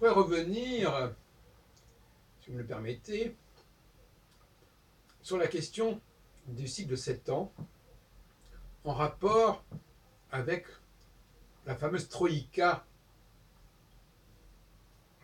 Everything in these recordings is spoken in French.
voudrais revenir, si vous me le permettez, sur la question du cycle de 7 ans en rapport avec la fameuse Troïka,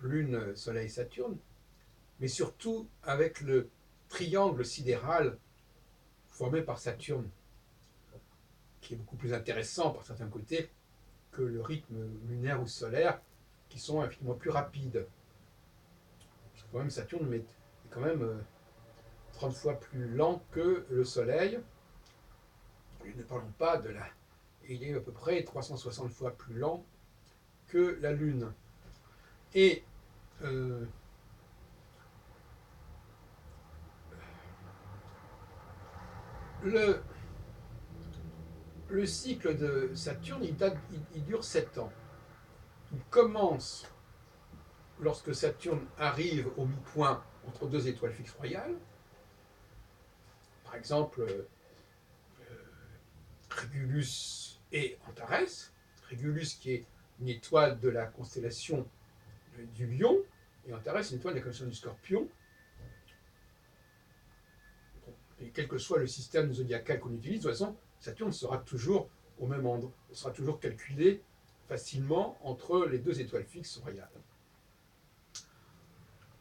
Lune, Soleil, Saturne, mais surtout avec le triangle sidéral formé par Saturne, qui est beaucoup plus intéressant par certains côtés que le rythme lunaire ou solaire, qui sont infiniment plus rapides. Parce que quand même, Saturne est quand même 30 fois plus lent que le Soleil. Et ne parlons pas de la... Il est à peu près 360 fois plus lent que la Lune. Et le cycle de Saturne, il dure 7 ans. Il commence lorsque Saturne arrive au mi-point entre deux étoiles fixes royales. Par exemple, Régulus et Antares. Régulus qui est une étoile de la constellation du Lion, et Antares une étoile de la constellation du Scorpion. Et quel que soit le système zodiacal qu'on utilise, de toute façon, Saturne sera toujours au même endroit, sera toujours calculé facilement entre les deux étoiles fixes royales.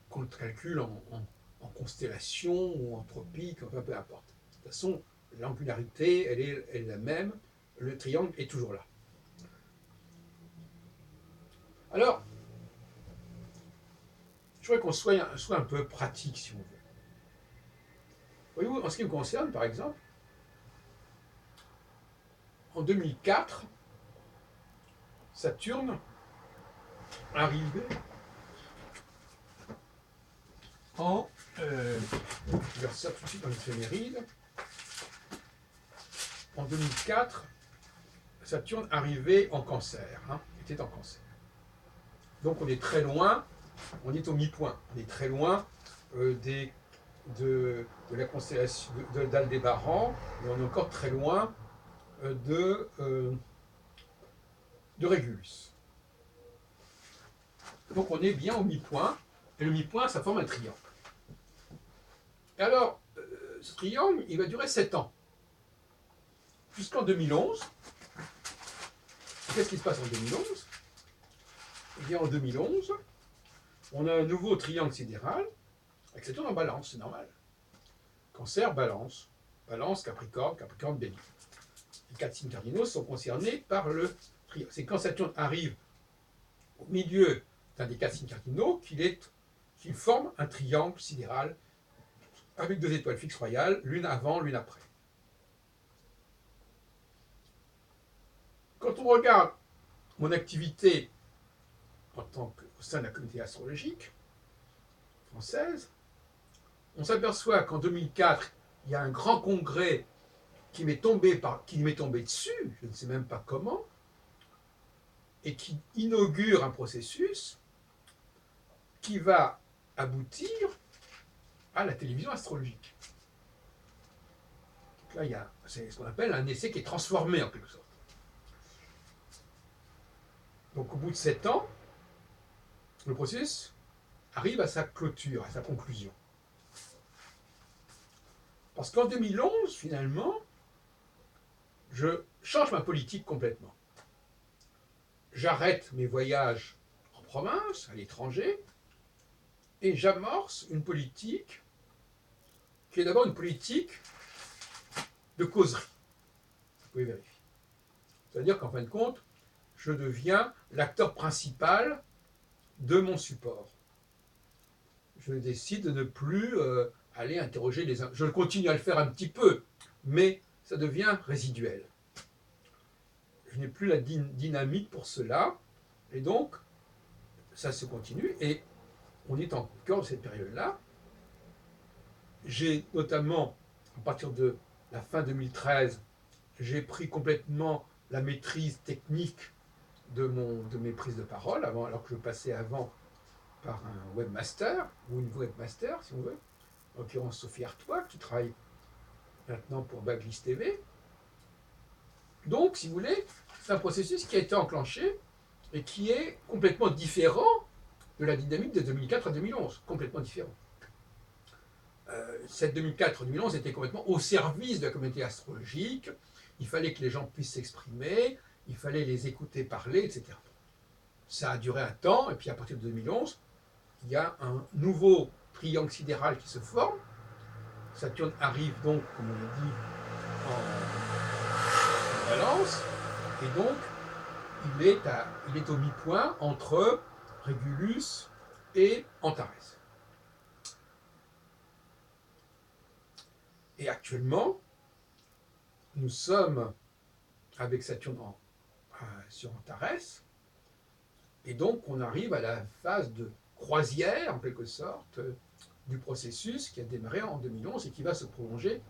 Qu'on le calcule en constellation ou en tropique, enfin peu importe. De toute façon, l'angularité, elle est la même, le triangle est toujours là. Alors, je voudrais qu'on soit un peu pratique, si on veut. Voyez-vous, en ce qui me concerne, par exemple, en 2004, Saturne arrivait en... je vais ça tout de suite dans l'éphéméride. En 2004, Saturne arrivait en Cancer, était en Cancer. Donc on est très loin, on est au mi-point, on est très loin de la constellation d'Aldébaran, et on est encore très loin de Régulus. Donc on est bien au mi-point, et le mi-point, ça forme un triangle. Et alors, ce triangle, il va durer 7 ans, jusqu'en 2011. Qu'est-ce qui se passe en 2011 ? Eh bien, en 2011, on a un nouveau triangle sidéral, avec Saturne en balance, c'est normal. Cancer, balance. Balance, Capricorne, Capricorne, Bélier. Les 4 signes cardinaux sont concernés par le triangle. C'est quand Saturne arrive au milieu d'un des 4 signes cardinaux qu'il forme un triangle sidéral avec 2 étoiles fixes royales, l'une avant, l'une après. Quand on regarde mon activité au sein de la communauté astrologique française, on s'aperçoit qu'en 2004, il y a un grand congrès qui m'est tombé dessus, je ne sais même pas comment, et qui inaugure un processus qui va aboutir à la télévision astrologique. Donc là, c'est ce qu'on appelle un essai qui est transformé en quelque sorte. Donc au bout de 7 ans, le processus arrive à sa clôture, à sa conclusion. Parce qu'en 2011, finalement, je change ma politique complètement. J'arrête mes voyages en province, à l'étranger, et j'amorce une politique qui est d'abord une politique de causerie. Vous pouvez vérifier. C'est-à-dire qu'en fin de compte, je deviens l'acteur principal de mon support. Je décide de ne plus aller interroger les... Je continue à le faire un petit peu, mais ça devient résiduel. Je n'ai plus la dynamique pour cela, et donc ça se continue, et on est encore dans cette période-là. J'ai notamment, à partir de la fin 2013, j'ai pris complètement la maîtrise technique de mes prises de parole, alors que je passais avant par un webmaster, ou une webmaster, si on veut, en l'occurrence Sophie Artois, qui travaille maintenant pour Backlist TV. Donc, si vous voulez, c'est un processus qui a été enclenché et qui est complètement différent de la dynamique de 2004 à 2011, complètement différent. Cette 2004-2011 était complètement au service de la communauté astrologique, il fallait que les gens puissent s'exprimer, il fallait les écouter parler, etc. Ça a duré un temps, et puis à partir de 2011, il y a un nouveau triangle sidéral qui se forme. Saturne arrive donc, comme on l'a dit, en Balance, et donc il est au mi-point entre Régulus et Antares. Et actuellement, nous sommes avec Saturne sur Antares, et donc on arrive à la phase de croisière, en quelque sorte, du processus qui a démarré en 2011 et qui va se prolonger,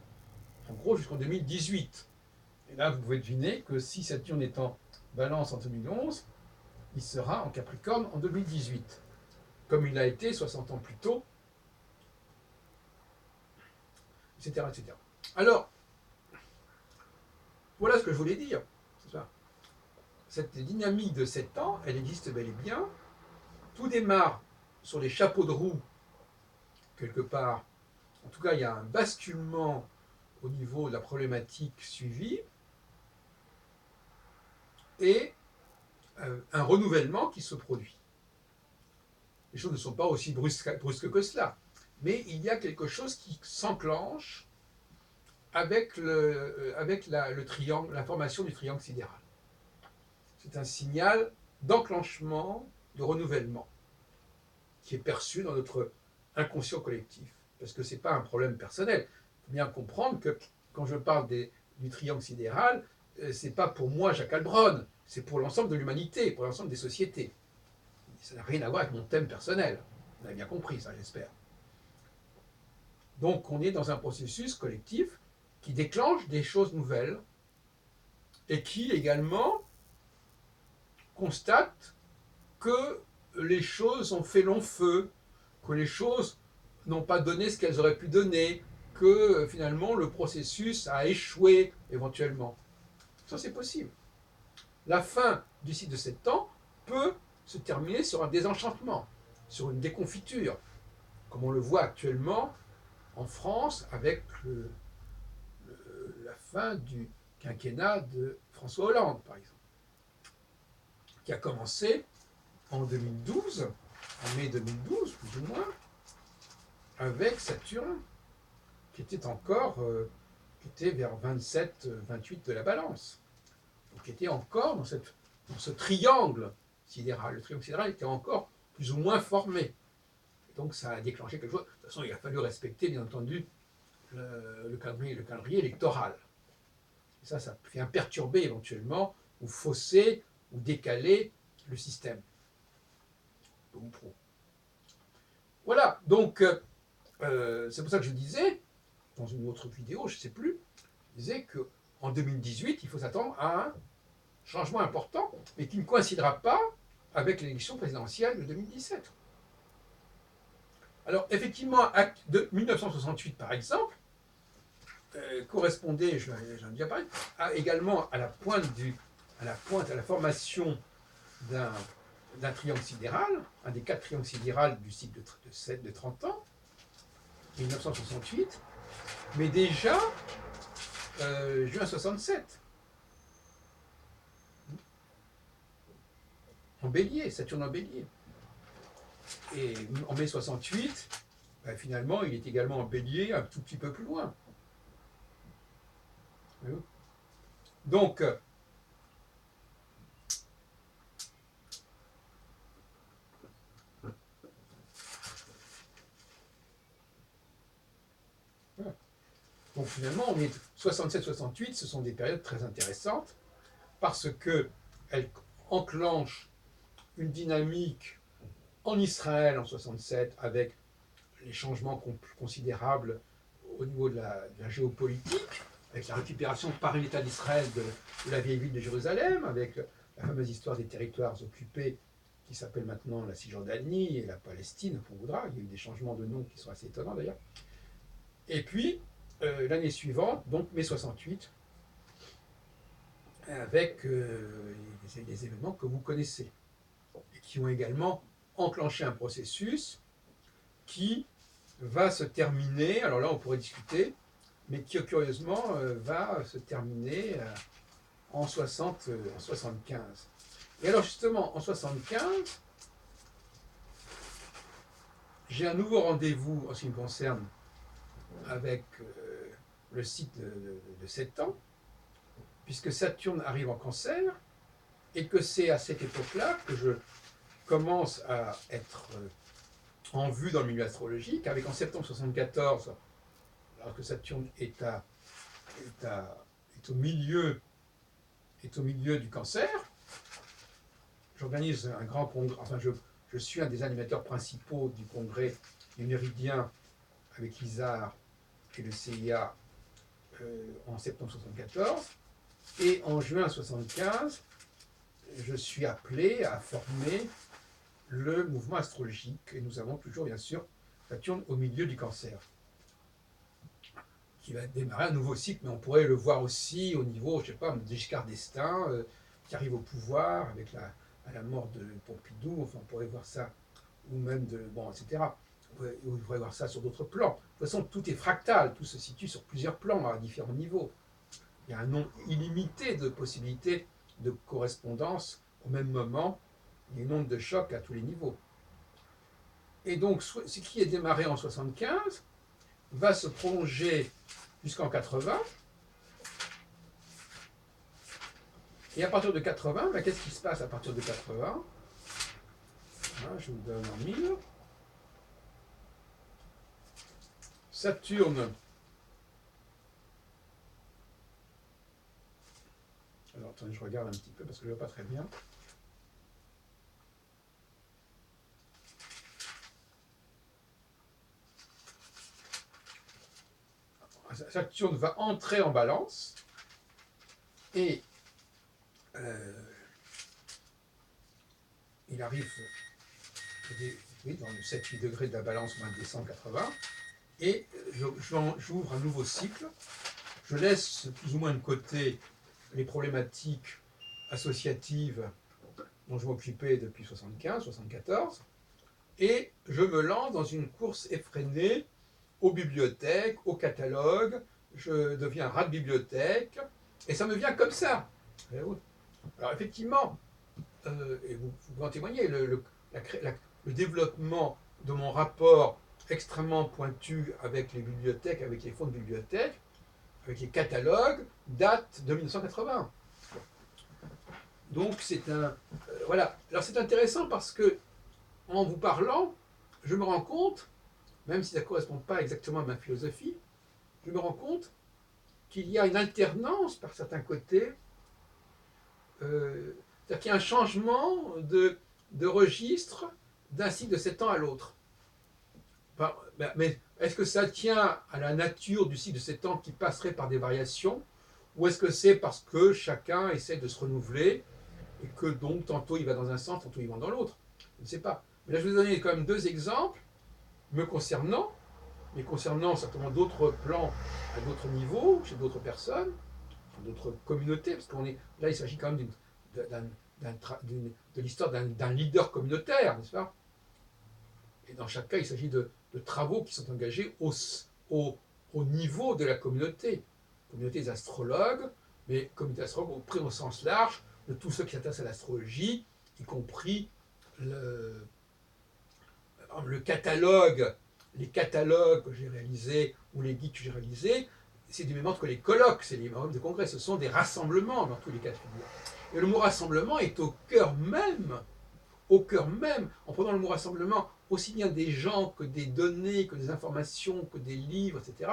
en gros, jusqu'en 2018. Et là, vous pouvez deviner que si Saturne est en Balance en 2011, il sera en Capricorne en 2018, comme il a été 60 ans plus tôt, etc. etc. Alors, voilà ce que je voulais dire. Cette dynamique de 7 ans, elle existe bel et bien. Tout démarre sur les chapeaux de roue, quelque part. En tout cas, il y a un basculement au niveau de la problématique suivie et un renouvellement qui se produit. Les choses ne sont pas aussi brusques que cela, mais il y a quelque chose qui s'enclenche avec le triangle, la formation du triangle sidéral. C'est un signal d'enclenchement, de renouvellement, qui est perçu dans notre inconscient collectif. Parce que ce n'est pas un problème personnel. Il faut bien comprendre que quand je parle du triangle sidéral, ce n'est pas pour moi, Jacques Albron, c'est pour l'ensemble de l'humanité, pour l'ensemble des sociétés. Ça n'a rien à voir avec mon thème personnel. Vous avez bien compris ça, j'espère. Donc on est dans un processus collectif qui déclenche des choses nouvelles et qui également constate que les choses ont fait long feu, que les choses n'ont pas donné ce qu'elles auraient pu donner, que finalement le processus a échoué éventuellement. Ça, c'est possible. La fin du cycle de 7 ans peut se terminer sur un désenchantement, sur une déconfiture, comme on le voit actuellement en France avec la fin du quinquennat de François Hollande, par exemple, qui a commencé en 2012, en mai 2012, plus ou moins, avec Saturne, qui était encore, qui était vers 27-28 de la Balance. Donc, qui était encore dans ce triangle sidéral. Le triangle sidéral était encore plus ou moins formé. Et donc, ça a déclenché quelque chose. De toute façon, il a fallu respecter, bien entendu, le calendrier électoral. Et ça vient perturber éventuellement, ou fausser, ou décaler le système. Voilà, donc c'est pour ça que je disais, dans une autre vidéo, je ne sais plus, je disais qu'en 2018, il faut s'attendre à un changement important, mais qui ne coïncidera pas avec l'élection présidentielle de 2017. Alors, effectivement, de 1968, par exemple, correspondait, j'en ai déjà parlé, également à la formation d'un triangle sidéral, un des 4 triangles sidérales du cycle de 30 ans, 1968, mais déjà juin 67. En bélier, Saturne en bélier. Et en mai 68, ben finalement, il est également en bélier un tout petit peu plus loin. Donc, donc finalement, on est 67-68, ce sont des périodes très intéressantes parce qu'elles enclenchent une dynamique en Israël en 67 avec les changements considérables au niveau de la géopolitique, avec la récupération par l'État d'Israël de la vieille ville de Jérusalem, avec la fameuse histoire des territoires occupés qui s'appelle maintenant la Cisjordanie et la Palestine, on voudra. Il y a eu des changements de nom qui sont assez étonnants d'ailleurs. Et puis, l'année suivante, donc mai 68, avec les événements que vous connaissez, et qui ont également enclencher un processus qui va se terminer, alors là on pourrait discuter, mais qui curieusement va se terminer en 75. Et alors justement, en 75, j'ai un nouveau rendez-vous en ce qui me concerne avec le cycle de 7 ans, puisque Saturne arrive en Cancer, et que c'est à cette époque-là que je commence à être en vue dans le milieu astrologique, avec en septembre 74, alors que Saturne est au milieu du Cancer, j'organise un grand congrès, enfin je suis un des animateurs principaux du congrès des Méridiens avec l'ISAR et le CIA en septembre 74, et en juin 75, je suis appelé à former le mouvement astrologique, et nous avons toujours bien sûr Saturne au milieu du Cancer, qui va démarrer un nouveau cycle, mais on pourrait le voir aussi au niveau, je ne sais pas, de Giscard d'Estaing, qui arrive au pouvoir à la mort de Pompidou, enfin on pourrait voir ça, ou même etc. On pourrait voir ça sur d'autres plans. De toute façon, tout est fractal, tout se situe sur plusieurs plans, à différents niveaux. Il y a un nombre illimité de possibilités de correspondance au même moment, il y a une onde de choc à tous les niveaux. Et donc, ce qui est démarré en 75 va se prolonger jusqu'en 80. Et à partir de 80, qu'est-ce qui se passe à partir de 80 ? Je vous donne en 1000. Saturne. Alors, attendez, je regarde un petit peu parce que je ne vois pas très bien. Saturne va entrer en Balance et il arrive dans le 7-8 degrés de la Balance, moins de 180, et j'ouvre un nouveau cycle. Je laisse plus ou moins de côté les problématiques associatives dont je m'occupais depuis 75, 74, et je me lance dans une course effrénée aux bibliothèques, aux catalogues, je deviens un rat de bibliothèque, et ça me vient comme ça. Alors effectivement, et vous pouvez en témoigner, le développement de mon rapport extrêmement pointu avec les bibliothèques, avec les fonds de bibliothèque, avec les catalogues, date de 1980. Donc c'est voilà. Alors c'est intéressant parce que, en vous parlant, je me rends compte, même si ça ne correspond pas exactement à ma philosophie, je me rends compte qu'il y a une alternance par certains côtés, c'est-à-dire qu'il y a un changement de registre d'un cycle de 7 ans à l'autre. Enfin, mais est-ce que ça tient à la nature du cycle de 7 ans qui passerait par des variations, ou est-ce que c'est parce que chacun essaie de se renouveler et que donc tantôt il va dans un sens, tantôt il va dans l'autre? Je ne sais pas. Mais là, je vais vous donner quand même 2 exemples me concernant, mais concernant certainement d'autres plans à d'autres niveaux, chez d'autres personnes, d'autres communautés, parce qu'on est là, il s'agit quand même de l'histoire d'un leader communautaire, n'est-ce pas? Et dans chaque cas, il s'agit de travaux qui sont engagés au niveau de la communauté des astrologues, mais communauté astrologue pris au sens large de tous ceux qui s'intéressent à l'astrologie, y compris le catalogue, les catalogues que j'ai réalisés ou les guides que j'ai réalisés, c'est du même ordre que les colloques, c'est les mêmes de congrès, ce sont des rassemblements dans tous les cas de figure. Et le mot rassemblement est au cœur même, en prenant le mot rassemblement, aussi bien des gens que des données, que des informations, que des livres, etc.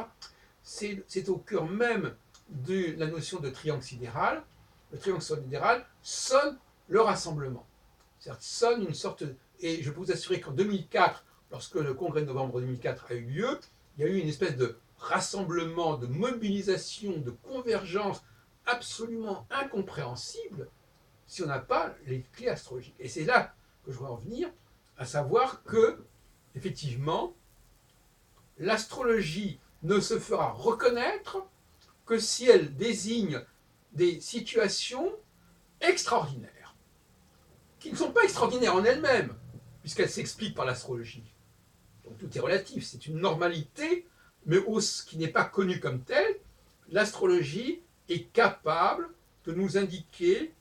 C'est au cœur même de la notion de triangle sidéral. Le triangle sidéral sonne le rassemblement. C'est-à-dire sonne une sorte... Et je peux vous assurer qu'en 2004, lorsque le congrès de novembre 2004 a eu lieu, il y a eu une espèce de rassemblement, de mobilisation, de convergence absolument incompréhensible si on n'a pas les clés astrologiques. Et c'est là que je voudrais en venir, à savoir que, effectivement, l'astrologie ne se fera reconnaître que si elle désigne des situations extraordinaires, qui ne sont pas extraordinaires en elles-mêmes, puisqu'elle s'explique par l'astrologie. Donc tout est relatif, c'est une normalité, mais qui n'est pas connue comme telle. L'astrologie est capable de nous indiquer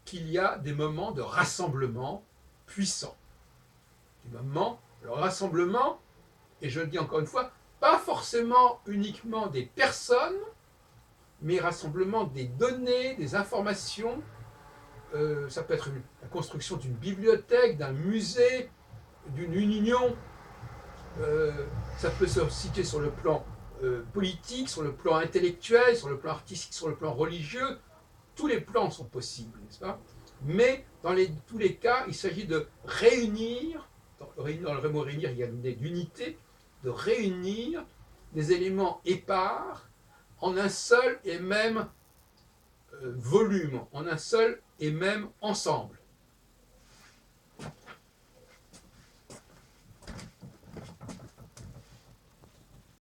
qu'il y a des moments de rassemblement puissants. Des moments, le rassemblement, et je le dis encore une fois, pas forcément uniquement des personnes, mais rassemblement des données, des informations. Ça peut être la construction d'une bibliothèque, d'un musée, d'une union. Ça peut se situer sur le plan politique, sur le plan intellectuel, sur le plan artistique, sur le plan religieux. Tous les plans sont possibles, n'est-ce pas? Mais dans tous les cas, il s'agit de réunir, dans le mot réunir, il y a l'idée d'unité, de réunir des éléments épars en un seul et même volume, en un seul et même ensemble.